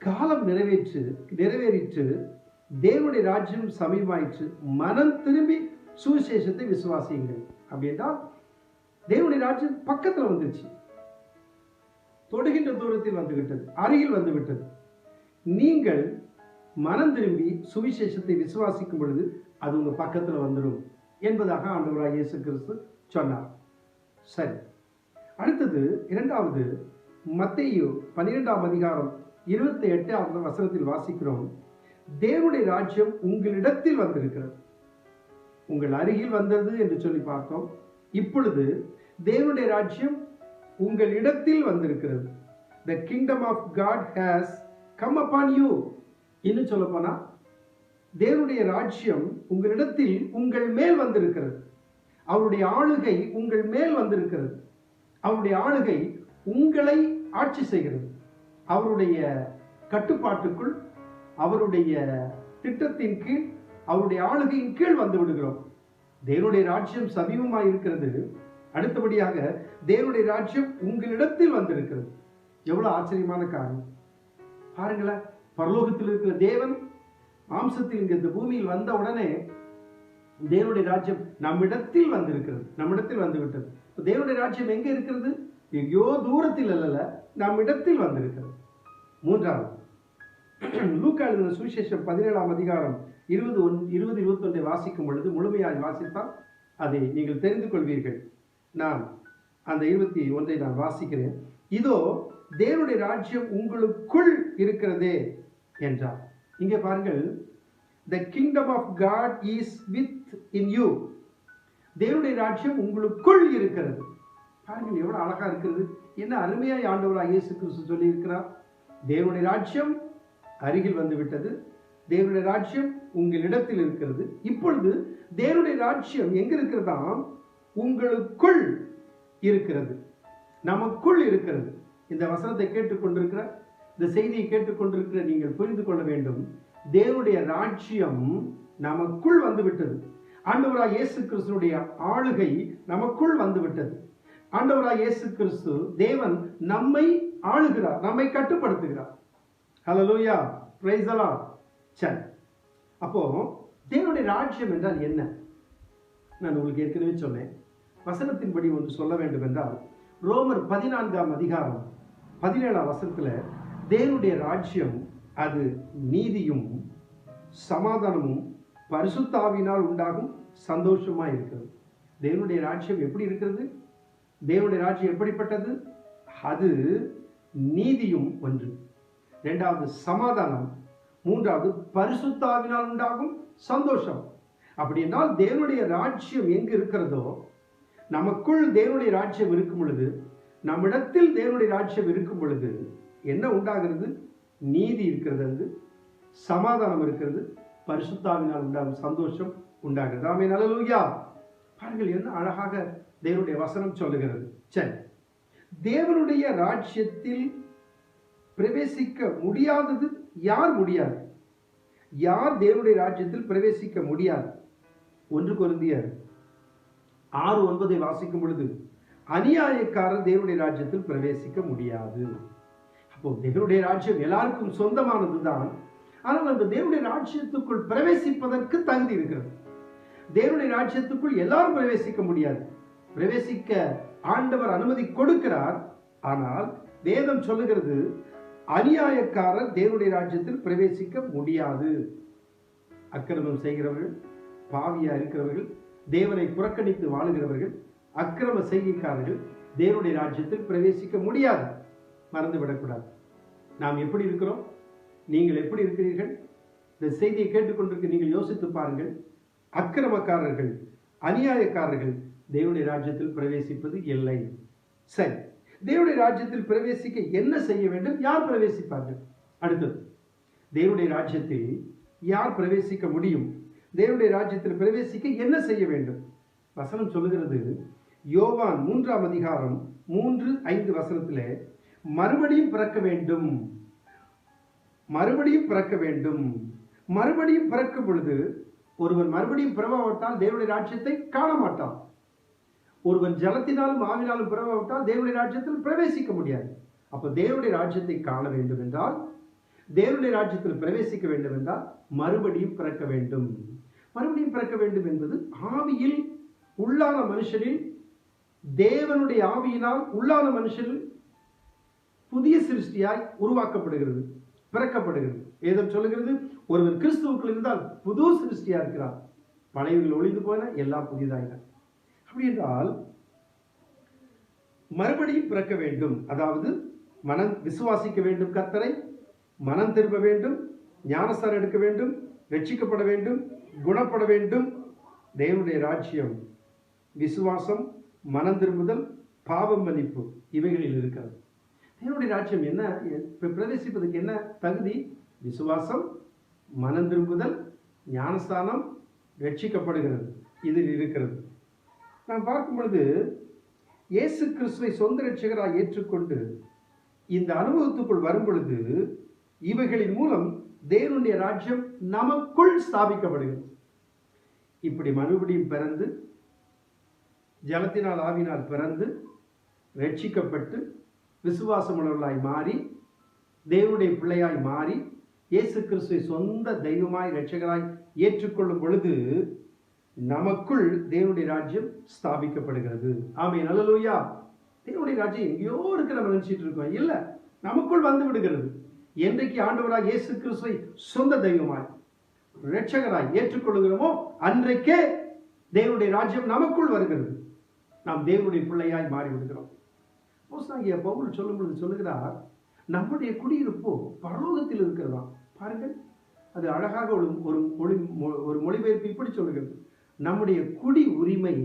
காலம் நிறைவேறிற்று, தேவனுடைய ராஜ்யம் சமீபமாயிற்று, மனம் திரும்பி சுவிசேஷத்தை விசுவாசியுங்கள். அப்படி என்றால் தேவனுடைய ராஜ்யம் பக்கத்தில் வந்துருச்சு, தொடுகின்ற தூரத்தில் வந்துவிட்டது, அருகில் வந்துவிட்டது. நீங்கள் மனம் திரும்பி சுவிசேஷத்தை விசுவாசிக்கும் பொழுது அது உங்க பக்கத்தில் வந்துடும் என்பதாக ஆண்டவராய் இயேசு கிறிஸ்து சொன்னார். சரி, அடுத்தது இரண்டாவது, மத்தேயு 12ஆம் அதிகாரம் 28ஆம் வசனத்தில் வாசிக்கிறோம், தேவனுடைய ராஜ்யம் உங்களிடத்தில் வந்திருக்கிறது. உங்கள் அருகில் வந்தது என்று சொல்லி பார்த்தோம். இப்பொழுது தேவனுடைய ராஜ்யம் உங்கள் இடத்தில் வந்திருக்கிறது. The kingdom of God has come upon you. இன்னும் சொல்ல போனா தேவனுடைய ராஜ்யம் உங்களிடத்தில், உங்கள் மேல் வந்திருக்கிறது. அவருடைய ஆளுகை உங்கள் மேல் வந்திருக்கிறது. அவருடைய ஆளுகை உங்களை ஆட்சி செய்கிறது. அவருடைய கட்டுப்பாட்டுக்குள், அவருடைய திட்டத்தின் கீழ், அவருடைய ஆளுகையின் கீழ் வந்து விடுகிறோம். தேவனுடைய ராஜ்யம் சமீபமாய் இருக்கிறது. அடுத்தபடியாக தேவனுடைய ராஜ்யம் உங்களிடத்தில் வந்திருக்கிறது. எவ்வளவு ஆச்சரியமான காரணம் பாருங்களேன். பரலோகத்தில் இருக்கிற தேவன் மாம்சத்தில் இந்த பூமியில் வந்த உடனே தேவனுடைய ராஜ்யம் நம்மிடத்தில் வந்திருக்கிறது, நம்மிடத்தில் வந்துவிட்டது. தேவனுடைய ராஜ்யம் எங்க இருக்கிறது? எங்கேயோ தூரத்தில் அல்ல, நம்மிடத்தில் வந்திருக்கிறது. மூன்றாவது, லூக்கா எழுதின சுவிசேஷம் 17ஆம் அதிகாரம் 20-21 வாசிக்கும் பொழுது, முழுமையாக வாசித்தால் அதை நீங்கள் தெரிந்து கொள்வீர்கள். நான் அந்த 21 நான் வாசிக்கிறேன். இதோ தேவனுடைய ராஜ்யம் உங்களுக்குள் இருக்கிறதே என்றார். இங்கே பாருங்கள், the kingdom of God is within you. தேவனுடைய ராஜ்யம் உங்களுக்குள் இருக்கிறது. பாருங்கள் எவ்வளவு அழகா இருக்கிறது. என்ன அருமையாய் ஆண்டவராய் இயேசு கிறிஸ்து சொல்லி இருக்கிறார். தேவனுடைய ராஜ்யம் அருகில் வந்து விட்டது, தேவனுடைய ராஜ்யம் உங்களிடத்தில் இருக்கிறது. இப்பொழுது தேவனுடைய ராஜ்யம் எங்க இருக்கிறதாம்? உங்களுக்குள் இருக்கிறது, நமக்குள் இருக்கிறது. இந்த வசனத்தை கேட்டுக்கொண்டிருக்கிற, இந்த செய்தியை கேட்டுக்கொண்டிருக்கிற நீங்கள் புரிந்து கொள்ள வேண்டும், தேவனுடைய ராஜ்யம் நமக்குள் வந்து விட்டது. ஆண்டவராய் இயேசு கிறிஸ்துனுடைய ஆளுகை நமக்குள் வந்துவிட்டது. ஆண்டவராய் இயேசு கிறிஸ்து தேவன் நம்மை ஆளுகிறார், நம்மை கட்டுப்படுத்துகிறார். ஹல்லேலூயா, பிரைஸ் தி லார்ட். சரி, அப்போ தேவனுடைய ராஜ்யம் என்றால் என்ன? நான் உங்களுக்கு ஏற்கனவே சொன்னேன். வசனத்தின்படி ஒன்று சொல்ல வேண்டும் என்றால், ரோமர் 14ஆம் அதிகாரம் 17ஆம் வசனத்துல தேவனுடைய ராஜ்யம் அது நீதியும் சமாதானமும் பரிசுத்த ஆவியினால் உண்டாகும் சந்தோஷமா இருக்கிறது. தேவனுடைய ராஜ்யம் எப்படி இருக்கிறது? தேவனுடைய ராஜ்யம் எப்படிப்பட்டது? அது நீதியும் ஒன்று, இரண்டாவது சமாதானம், மூன்றாவது பரிசுத்த ஆவியினால் உண்டாகும் சந்தோஷம். அப்படி என்றால் தேவனுடைய ராஜ்யம் எங்கு இருக்கிறதோ, நமக்குள் தேவனுடைய ராஜ்யம் இருக்கும் பொழுது, நம்மிடத்தில் தேவனுடைய ராஜ்யம் இருக்கும் பொழுது என்ன உண்டாகிறது? நீதி இருக்கிறது, சமாதானம் இருக்கிறது, பரிசுத்த ஆவியினால் உண்டாகும் சந்தோஷம் உண்டாகிறது. ஆமென், அல்லேலூயா. பாருங்கள் என்ன அழகாக தேவனுடைய வசனம் சொல்லுகிறது. சரி, தேவனுடைய ராஜ்யத்தில் பிரவேசிக்க முடியாதது யார்? முடியாது. யார் தேவனுடைய ராஜ்யத்தில் பிரவேசிக்க முடியாது? 1 கொரிந்தியர் 6:9 வாசிக்கும் பொழுது, அநியாயக்காரர் தேவனுடைய ராஜ்யத்தில் பிரவேசிக்க முடியாது. அப்போ தேவனுடைய ராஜ்யம் எல்லாருக்கும் சொந்தமானதுதான். ஆனால் அந்த தேவனுடைய ராஜ்யத்துக்குள் பிரவேசிப்பதற்கு தகுதி இருக்கிறது. தேவனுடைய ராஜ்யத்துக்குள் எல்லாரும் பிரவேசிக்க முடியாது. பிரவேசிக்க ஆண்டவர் அனுமதி கொடுக்கிறார். ஆனால் வேதம் சொல்லுகிறது, அநியாயக்காரர் தேவனுடைய ராஜ்யத்தில் பிரவேசிக்க முடியாது. அக்கிரமம் செய்கிறவர்கள், பாவியா இருக்கிறவர்கள், தேவனை புறக்கணித்து வாழுகிறவர்கள், அக்கிரம செய்கைக்காரர்கள் தேவனுடைய ராஜ்யத்தில் பிரவேசிக்க முடியாது. மறந்துவிடக்கூடாது. நாம் எப்படி இருக்கிறோம்? நீங்கள் எப்படி இருக்கிறீர்கள்? இந்த செய்தியை கேட்டுக்கொண்டிருக்க நீங்கள் யோசித்து பாருங்கள். அக்கிரமக்காரர்கள், அநியாயக்காரர்கள் தேவனுடைய ராஜ்யத்தில் பிரவேசிப்பது இல்லை. சரி, தேவனுடைய ராஜ்யத்தில் பிரவேசிக்க என்ன செய்ய வேண்டும்? யார் பிரவேசிப்பார்கள்? அடுத்தது, தேவனுடைய ராஜ்யத்தில் யார் பிரவேசிக்க முடியும்? தேவனுடைய ராஜ்யத்தில் பிரவேசிக்க என்ன செய்ய வேண்டும்? வசனம் சொல்லுகிறது, யோவான் 3ஆம் அதிகாரம் 3-5 வசனத்திலே, மறுபடியும் பிறக்க வேண்டும், மறுபடியும் பிறக்க வேண்டும். மறுபடியும் பிறக்கும் பொழுது ஒருவன் மறுபடியும் பிறவாவிட்டால் தேவனுடைய ராஜ்யத்தை காண மாட்டான். ஒருவன் ஜலத்தினாலும் ஆவினாலும் பிறவாவிட்டால் தேவனுடைய ராஜ்யத்தில் பிரவேசிக்க முடியாது. அப்ப தேவனுடைய ராஜ்யத்தை காண வேண்டும் என்றால், தேவனுடைய ராஜ்யத்தில் பிரவேசிக்க வேண்டும் என்றால் மறுபடியும் பிறக்க வேண்டும். மறுபடியும் பிறக்க வேண்டும் என்பது ஆவியில் உள்ளான மனுஷனில், தேவனுடைய ஆவியினால் உள்ளான மனுஷனில் புதிய சிருஷ்டியாய் உருவாக்கப்படுகிறது, பிறக்கப்படுகிறது. வேதம் சொல்லுகிறது, ஒருவர் கிறிஸ்துவுக்குள் இருந்தால் புது சிருஷ்டியா இருக்கிறார், பழையவர்கள் ஒளிந்து போன எல்லாம் புதிதாயின. அப்படி என்றால் மறுபடியும் பிறக்க வேண்டும். அதாவது மனம் விசுவாசிக்க வேண்டும், கர்த்தரை மனம் திரும்ப வேண்டும், ஞானஸ்தானம் எடுக்க வேண்டும், ரட்சிக்கப்பட வேண்டும், குணப்பட வேண்டும். தேவனுடைய ராஜ்யம் விசுவாசம், மனம் திரும்புதல், பாவம் மன்னிப்பு இவைகளில் இருக்கிறது. தேவனுடைய ராஜ்யம் என்ன? பிரவேசிப்பதற்கு என்ன தகுதி? விசுவாசம், மனம் திரும்புதல், ஞானஸ்தானம், ரட்சிக்கப்படுகிறது, இதில் இருக்கிறது. நாம் பார்க்கும் பொழுது இயேசு கிறிஸ்துவை சொந்த ரட்சகராய் ஏற்றுக்கொண்டு இந்த அனுபவத்துக்குள் வரும் பொழுது இவைகளின் மூலம் தேவனுடைய ராஜ்யம் நமக்குள் ஸ்தாபிக்கப்படுகிறது. இப்படி மறுபடியும் பிறந்து, ஜலத்தினால் ஆவினால் பிறந்து, ரட்சிக்கப்பட்டு, விசுவாசமுள்ளவர்களாய் மாறி, தேவனுடைய பிள்ளையாய் மாறி, இயேசு கிறிஸ்துவை சொந்த தெய்வமாய் இரட்சகராய் ஏற்றுக்கொள்ளும் பொழுது நமக்குள் தேவனுடைய ராஜ்யம் ஸ்தாபிக்கப்படுகிறது. ஆமென், அல்லேலூயா. தேவனுடைய ராஜ்யம் எங்கேயோ இருக்கிற நம்ம நினைச்சிட்டு இருக்கோம். இல்ல, நமக்குள் வந்து விடுகிறது. என்றைக்கு ஆண்டவராய் இயேசு கிறிஸ்துவை சொந்த தெய்வமாய் இரட்சகராய் ஏற்றுக்கொள்கிறோமோ அன்றைக்கே தேவனுடைய ராஜ்யம் நமக்குள் வருகிறது. நாம் தேவனுடைய பிள்ளையாய் மாறி விடுகிறோம். பவுல் சொல்லும் பொழுது சொல்லுகிறார், நம்முடைய குடியிருப்போ பரலோகத்தில் இருக்கிறதா. பாருங்கள், அது அழகாக ஒரு மொழிபெயர்ப்பு இப்படி சொல்லுகிறது, நம்முடைய குடி உரிமை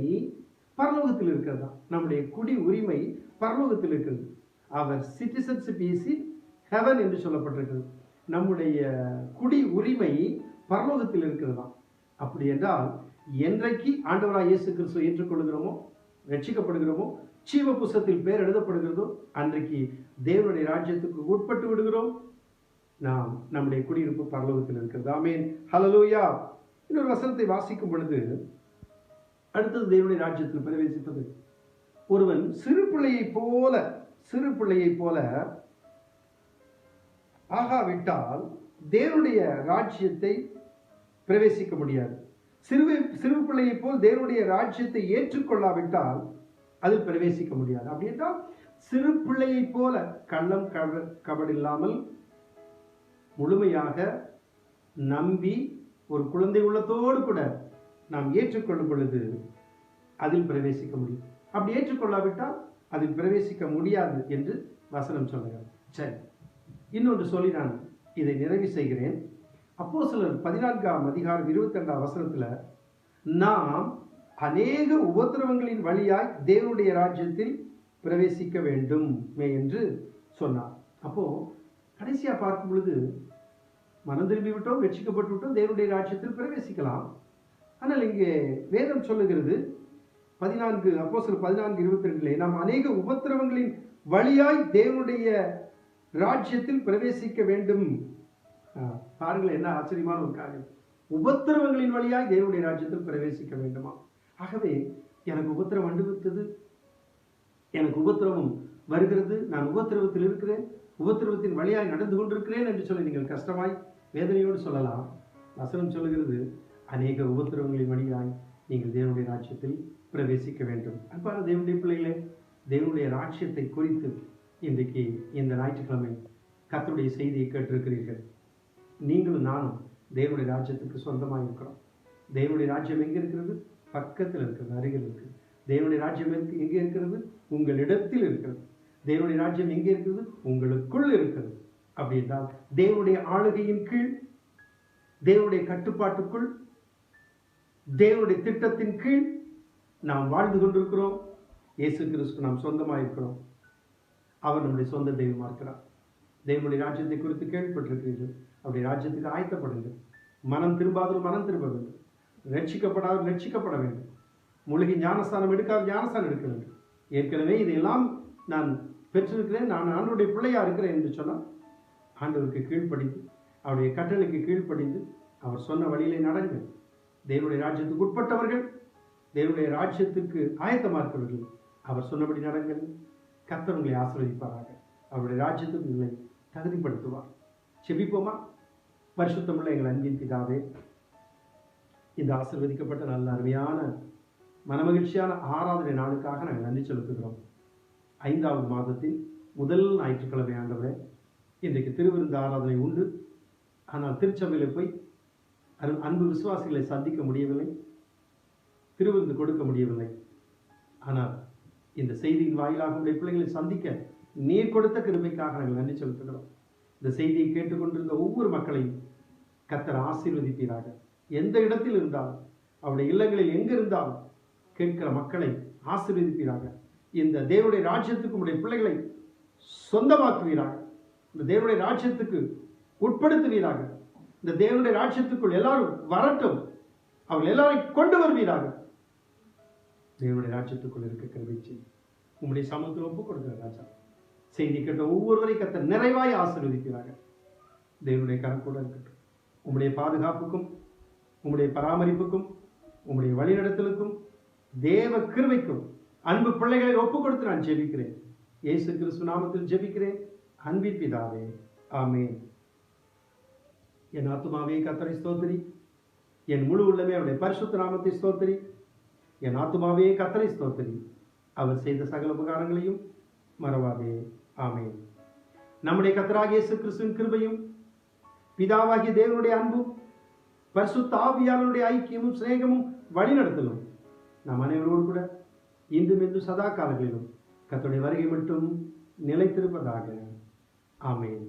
பரலோகத்தில் இருக்கிறதா. நம்முடைய குடி உரிமை பரலோகத்தில் இருக்கிறது. அவர் சிட்டிசன்ஷிப் இஸ் இன் ஹெவன் என்று சொல்லப்பட்டிருக்கிறது. நம்முடைய குடி உரிமை பரலோகத்தில் இருக்கிறதா. அப்படி என்றால் என்றைக்கு ஆண்டவராய் இயேசு கிறிஸ்துவை ஏற்றுக்கொள்கிறோமோ, ரட்சிக்கப்படுகிறோமோ, ஜீவ புஸ்தகத்தில் பேர் எழுதப்படுகிறதோ அன்றைக்கு தேவனுடைய ராஜ்யத்துக்கு உட்பட்டு விடுகிறோம். நாம் நம்முடைய குடியிருப்பு பரலோகத்தில் இருக்கிறது. ஆமென், ஹல்லேலூயா. இன்னொரு வசனத்தை வாசிக்கும் பொழுது அடுத்தது தேவனுடைய ராஜ்யத்தில் பிரவேசிப்பது. ஒருவன் சிறு பிள்ளையை போல ஆகாவிட்டால் தேவனுடைய ராஜ்யத்தை பிரவேசிக்க முடியாது. சிறு பிள்ளையை போல் தேவனுடைய ராஜ்யத்தை ஏற்றுக்கொள்ளாவிட்டால் அதில் பிரவேசிக்க முடியாது. அப்படி என்றால் சிறு பிள்ளையை போல கள்ளம் கபடில்லாமல் முழுமையாக நம்பி ஒரு குழந்தை உள்ளத்தோடு கூட நாம் ஏற்றுக்கொள்ளும் பொழுது அதில் பிரவேசிக்க முடியும். அப்படி ஏற்றுக்கொள்ளாவிட்டால் அதில் பிரவேசிக்க முடியாது என்று வசனம் சொல்லுகிறது. சரி, இன்னொன்று சொல்லி நான் இதை நிறைவு செய்கிறேன். அப்போஸ்தலர் 14ஆம் அதிகாரம் 22ஆம் வசனத்துல நாம் அநேக உபத்திரவங்களின் வழியாய் தேவனுடைய ராஜ்யத்தில் பிரவேசிக்க வேண்டும் என்று சொன்னார். அப்போ கடைசியா பார்க்கும் பொழுது மனம் திரும்பி விட்டோம், ரட்சிக்கப்பட்டு விட்டோம், தேவனுடைய ராஜ்யத்தில் பிரவேசிக்கலாம். ஆனால் இங்கே வேதம் சொல்லுகிறது அப்போஸ்தலர் 14:22 நாம் அநேக உபத்திரவங்களின் வழியாய் தேவனுடைய ராஜ்யத்தில் பிரவேசிக்க வேண்டும். பாருங்கள், என்ன ஆச்சரியமான ஒரு காரியம். உபத்திரவங்களின் வழியாய் தேவனுடைய ராஜ்யத்தில் பிரவேசிக்க வேண்டுமா? ஆகவே எனக்கு உபத்திரவம் அனுபவித்தது, எனக்கு உபத்திரவம் வருகிறது, நான் உபத்திரவத்தில் இருக்கிறேன், உபத்திரவத்தின் வழியாய் நடந்து கொண்டிருக்கிறேன் என்று சொல்லி நீங்கள் கஷ்டமாய் வேதனையோடு சொல்லலாம். வசனம் சொல்லுகிறது அநேக உபத்திரவங்களின் வழியாய் நீங்கள் தேவனுடைய ராஜ்யத்தில் பிரவேசிக்க வேண்டும். அன்பான தேவனுடைய பிள்ளைகளே, தேவனுடைய ராஜ்யத்தை குறித்து இன்றைக்கு இந்த ஞாயிற்றுக்கிழமை கர்த்தருடைய செய்தியை கேட்டிருக்கிறீர்கள். நீங்களும் நானும் தேவனுடைய ராஜ்யத்துக்கு சொந்தமாக இருக்கிறோம். தேவனுடைய ராஜ்யம் எங்கே இருக்கிறது? பக்கத்தில் இருக்கிறது, அருகில் இருக்கிறது. தேவனுடைய ராஜ்யம் எங்கே இருக்கிறது? உங்களிடத்தில் இருக்கிறது. தேவனுடைய ராஜ்யம் எங்கே இருக்கிறது? உங்களுக்குள் இருக்கிறது. அப்படி என்றால் தேவனுடைய ஆளுகையின் கீழ், தேவனுடைய கட்டுப்பாட்டுக்குள், தேவனுடைய திட்டத்தின் கீழ் நாம் வாழ்ந்து கொண்டிருக்கிறோம். இயேசு கிறிஸ்து நாம் சொந்தமாக இருக்கிறோம். அவர் நம்முடைய சொந்த தெய்வமாக இருக்கிறார். தேவனுடைய ராஜ்யத்தை குறித்து கேள்விப்பட்டிருக்கிறீர்கள். அவருடைய ராஜ்யத்துக்கு ஆயத்தப்படுங்கள். மனம் திரும்பாதவர் மனம் திரும்ப வேண்டும். ரட்சிக்கப்படாதவர் ரட்சிக்கப்பட வேண்டும். மூலிகை ஞானஸ்தானம் எடுக்காத ஞானஸ்தானம் எடுக்க வேண்டும். ஏற்கனவே இதையெல்லாம் நான் பெற்றிருக்கிறேன், நான் ஆண்டவருடைய பிள்ளையா இருக்கிறேன் என்று சொன்னால் ஆண்டவருக்கு கீழ்ப்படிந்து, அவருடைய கட்டளைக்கு கீழ்ப்படிந்து, அவர் சொன்ன வழியிலே நடங்கள். தேவனுடைய ராஜ்யத்துக்கு உட்பட்டவர்கள், தேவனுடைய ராஜ்யத்துக்கு ஆயத்தமாக இருக்கிறவர்கள், அவர் சொன்னபடி நடங்கள். கர்த்தர் உங்களை ஆசீர்வதிப்பாராக. அவருடைய ராஜ்யத்துக்கு உங்களை தகுதிப்படுத்துவார். செபிப்போமா? பரிசுத்தமுள்ள எங்கள் அன்பின் பிதாவே, இந்த ஆசீர்வதிக்கப்பட்ட நல்ல அருமையான மனமகிழ்ச்சியான ஆராதனை நாளுக்காக நாங்கள் நன்றி செலுத்துகிறோம். 5வது மாதத்தின் முதல் ஞாயிற்றுக்கிழமை ஆண்டவரே, இன்றைக்கு திருவிருந்து ஆராதனை உண்டு. ஆனால் திருச்சபையில் போய் அன்பு விசுவாசிகளை சந்திக்க முடியவில்லை, திருவிருந்து கொடுக்க முடியவில்லை. ஆனால் இந்த செய்தியின் வாயிலாக உடைய பிள்ளைகளை சந்திக்க நீர் கொடுத்த கிருபைக்காக நாங்கள் நன்றி செலுத்துகிறோம். இந்த செய்தியை கேட்டுக்கொண்டிருந்த ஒவ்வொரு மக்களையும் கர்த்தர் ஆசீர்வதிப்பீராக. எந்த இடத்தில் இருந்தாலும், அவருடைய இல்லங்களில் எங்க இருந்தாலும் கேட்கிற மக்களை ஆசீர்வதிப்பீராக. இந்த தேவனுடைய ராஜ்யத்துக்கு உடைய பிள்ளைகளை சொந்தமாக்குவீராக. இந்த தேவனுடைய ராஜ்யத்துக்கு உட்படுத்துவீராக. இந்த தேவனுடைய ராஜ்யத்துக்குள் எல்லாரும் வரட்டும், அவர்கள் எல்லாரையும் கொண்டு வருவீராக. தேவனுடைய ராஜ்யத்துக்குள் இருக்க கிருபை செய்யும். உம்முடைய சமூகத்தில் ஒப்புக் கொடுக்கிற ராஜா, செய்தி கேட்ட ஒவ்வொருவரை கர்த்தர் நிறைவாய் ஆசீர்வதிப்பீராக. தேவனுடைய கரம் கூட இருக்கட்டும். உம்முடைய பாதுகாப்புக்கும், உம்முடைய பராமரிப்புக்கும், உம்முடைய வழிநடத்தலுக்கும், தேவ கிருபைக்கும் அன்பு பிள்ளைகளை ஒப்புக் கொடுத்து நான் ஜெபிக்கிறேன். இயேசு கிறிஸ்து நாமத்தில் ஜெபிக்கிறேன் அன்பின் பிதாவே, ஆமென். என் ஆத்துமாவே கர்த்தரை ஸ்தோத்திரி, என் முழு உள்ளமே அவருடைய பரிசுத்த நாமத்தை ஸ்தோத்திரி. என் ஆத்துமாவே கர்த்தரை ஸ்தோத்திரி, அவர் செய்த சகல உபகாரங்களையும் மறவாதே. ஆமென். நம்முடைய கர்த்தராகிய இயேசு கிறிஸ்துவின் கிருபையும், பிதாவாகிய தேவனுடைய அன்பும், பரிசுத்த ஆவியானவருடைய ஐக்கியமும் சிநேகமும் வழிநடத்தலும் நம் அனைவரோடு கூட இன்றும் என்றும் சதா காலங்களிலும் கர்த்தருடைய வருகை மட்டும் நிலைத்திருப்பதாக. ஆமென்.